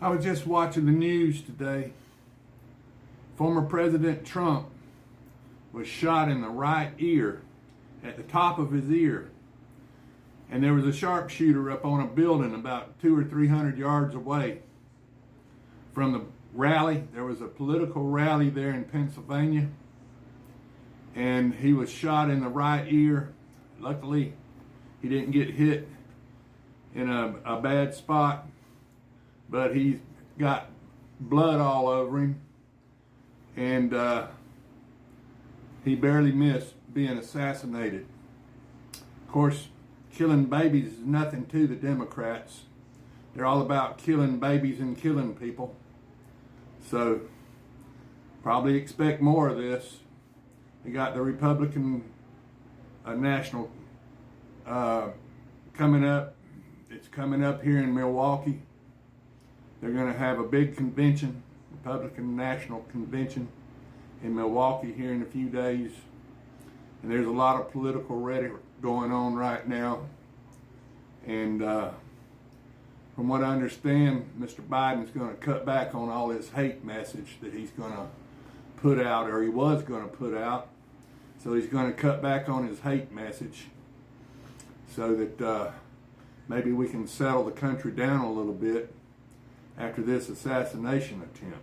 I was just watching the news today. Former President Trump was shot in the right ear, at the top of his ear. And there was a sharpshooter up on a building about 200 or 300 yards away from the rally. There was a political rally there in Pennsylvania. And he was shot in the right ear. Luckily, he didn't get hit in a bad spot, but he's got blood all over him, and he barely missed being assassinated. Of course, killing babies is nothing to the Democrats. They're all about killing babies and killing people. So probably expect more of this. We got the Republican National coming up. It's coming up here in Milwaukee. They're going to have a big convention, Republican National Convention in Milwaukee here in a few days. And there's a lot of political rhetoric going on right now. And from what I understand, Mr. Biden's going to cut back on all his hate message that he's going to put out, or he was going to put out. So he's going to cut back on his hate message so that maybe we can settle the country down a little bit after this assassination attempt.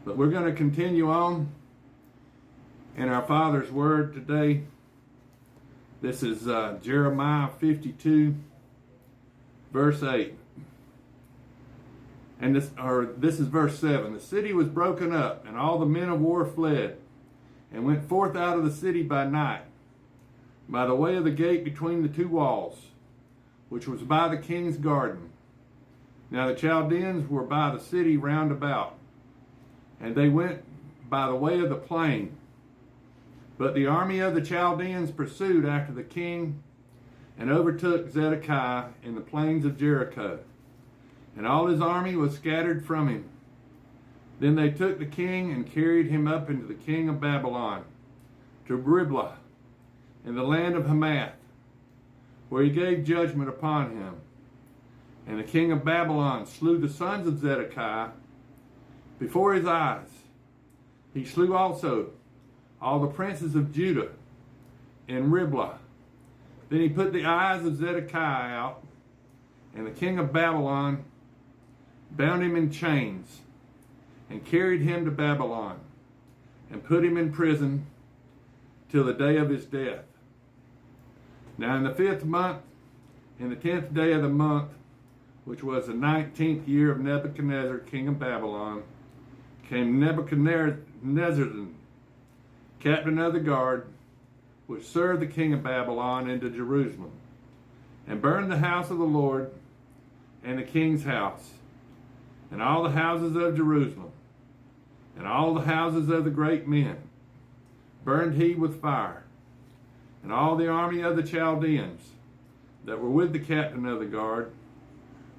But we're going to continue on in our Father's Word today. This is Jeremiah 52, verse 8. And this is verse 7. The city was broken up, and all the men of war fled, and went forth out of the city by night, by the way of the gate between the two walls, which was by the king's garden. Now the Chaldeans were by the city round about, and they went by the way of the plain. But the army of the Chaldeans pursued after the king, and overtook Zedekiah in the plains of Jericho, and all his army was scattered from him. Then they took the king and carried him up into the king of Babylon, to Riblah, in the land of Hamath, where he gave judgment upon him. And the king of Babylon slew the sons of Zedekiah before his eyes. He slew also all the princes of Judah in Riblah. Then he put the eyes of Zedekiah out, and the king of Babylon bound him in chains, and carried him to Babylon, and put him in prison till the day of his death. Now in the 5th month, in the 10th day of the month, which was the 19th year of Nebuchadnezzar, king of Babylon, came Nebuchadnezzar, captain of the guard, which served the king of Babylon, into Jerusalem, and burned the house of the Lord, and the king's house, and all the houses of Jerusalem, and all the houses of the great men, burned he with fire. And all the army of the Chaldeans that were with the captain of the guard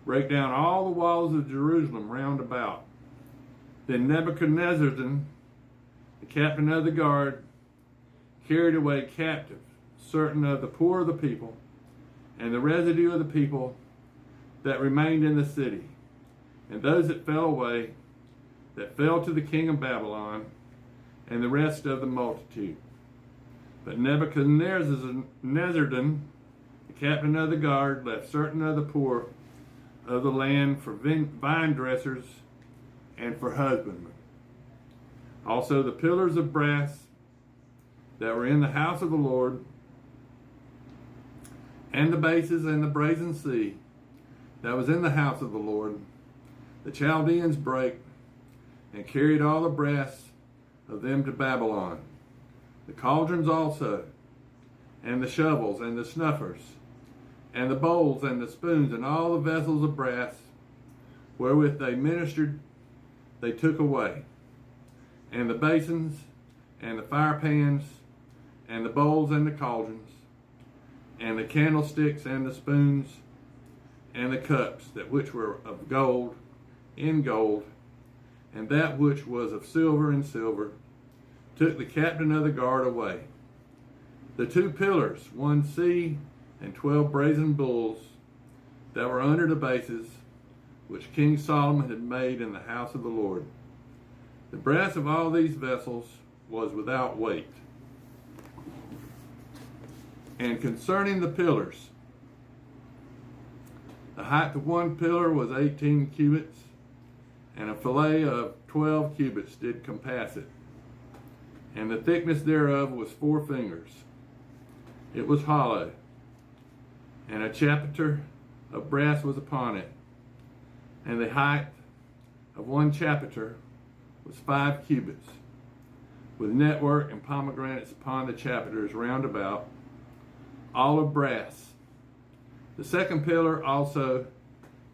brake down all the walls of Jerusalem round about. Then Nebuchadnezzar, the captain of the guard, carried away captive certain of the poor of the people, and the residue of the people that remained in the city, and those that fell away, that fell to the king of Babylon, and the rest of the multitude. But Nebuchadnezzar, the captain of the guard, left certain of the poor of the land for vine dressers and for husbandmen. Also the pillars of brass that were in the house of the Lord, and the bases and the brazen sea that was in the house of the Lord, the Chaldeans brake, and carried all the brass of them to Babylon. The cauldrons also, and the shovels, and the snuffers, and the bowls, and the spoons, and all the vessels of brass wherewith they ministered, they took away. And the basins, and the fire pans, and the bowls, and the cauldrons, and the candlesticks, and the spoons, and the cups, that which were of gold, in gold, and that which was of silver in silver, took the captain of the guard away. The 2 pillars, 1 sea, and 12 brazen bulls that were under the bases, which King Solomon had made in the house of the Lord. The brass of all these vessels was without weight. And concerning the pillars, the height of one pillar was 18 cubits, and a fillet of 12 cubits did compass it. And the thickness thereof was 4 fingers. It was hollow, and a chapiter of brass was upon it. And the height of one chapiter was 5 cubits, with network and pomegranates upon the chapiters round about, all of brass. The second pillar also,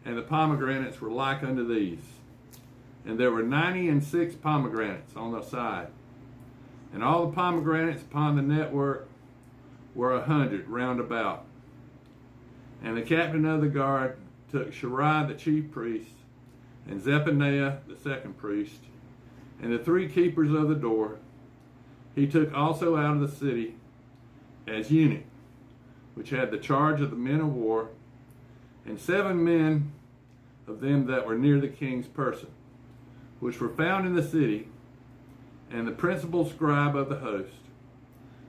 and the pomegranates were like unto these. And there were 96 pomegranates on the side. And all the pomegranates upon the network were 100 round about. And the captain of the guard took Shariah the chief priest, and Zephaniah the second priest, and the 3 keepers of the door. He took also out of the city as eunuch, which had the charge of the men of war, and 7 men of them that were near the king's person, which were found in the city, and the principal scribe of the host,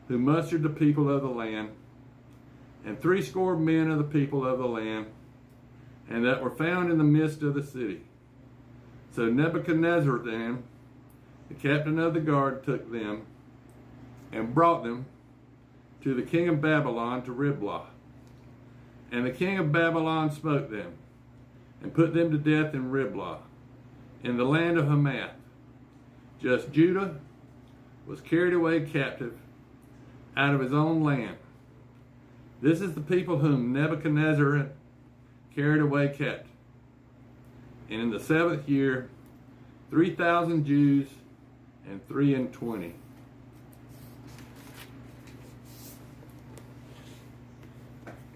who mustered the people of the land, and 60 men of the people of the land, and that were found in the midst of the city. So Nebuchadnezzar then, the captain of the guard, took them, and brought them to the king of Babylon to Riblah. And the king of Babylon smote them, and put them to death in Riblah, in the land of Hamath. Just Judah was carried away captive out of his own land. This is the people whom Nebuchadnezzar had carried away captive. And in the 7th year, 3,000 Jews and 23.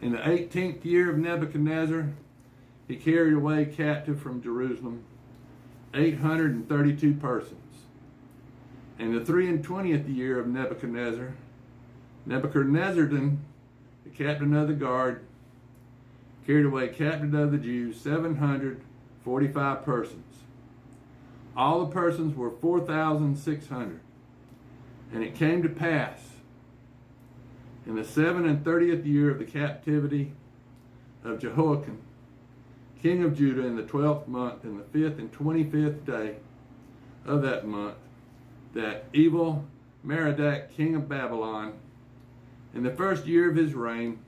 In the 18th year of Nebuchadnezzar, he carried away captive from Jerusalem 832 persons. In the 23rd year of Nebuchadnezzar, Nebuchadnezzar, the captain of the guard, carried away captive of the Jews 745 persons. All the persons were 4,600. And it came to pass in the 37th year of the captivity of Jehoiakim, king of Judah, in the 12th month, in the 5th and 25th day of that month, that evil Merodach, king of Babylon, in the 1st year of his reign,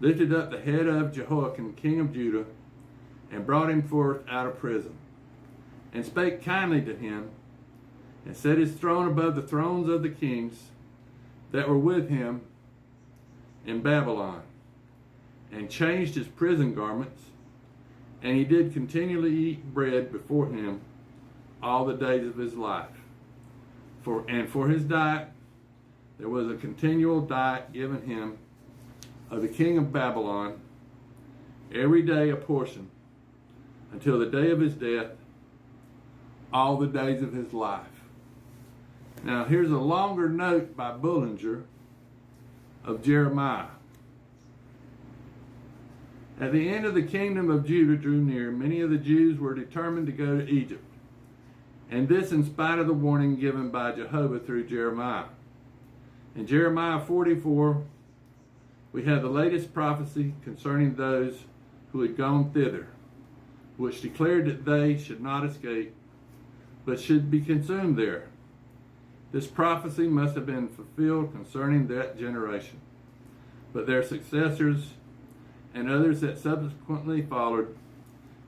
lifted up the head of Jehoiakim, king of Judah, and brought him forth out of prison, and spake kindly to him, and set his throne above the thrones of the kings that were with him in Babylon, and changed his prison garments, and he did continually eat bread before him all the days of his life. For his diet there was a continual diet given him of the king of Babylon, every day a portion, until the day of his death, all the days of his life. Now here's a longer note by Bullinger of Jeremiah. At the end of the kingdom of Judah drew near, many of the Jews were determined to go to Egypt, and this in spite of the warning given by Jehovah through Jeremiah. In Jeremiah 44, we have the latest prophecy concerning those who had gone thither, which declared that they should not escape, but should be consumed there. This prophecy must have been fulfilled concerning that generation. But their successors and others that subsequently followed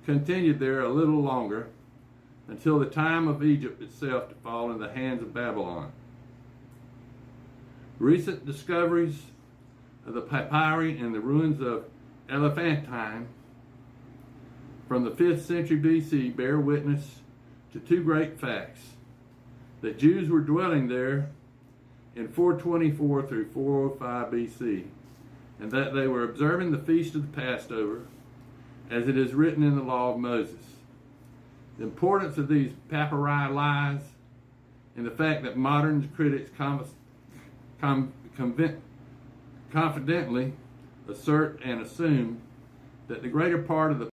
continued there a little longer, until the time of Egypt itself to fall in the hands of Babylon. Recent discoveries of the papyri and the ruins of Elephantine from the 5th century BC bear witness to 2 great facts: that Jews were dwelling there in 424 through 405 BC, and that they were observing the feast of the Passover, as it is written in the law of Moses. The importance of these papyri lies in the fact that modern critics confidently assert and assume that the greater part of the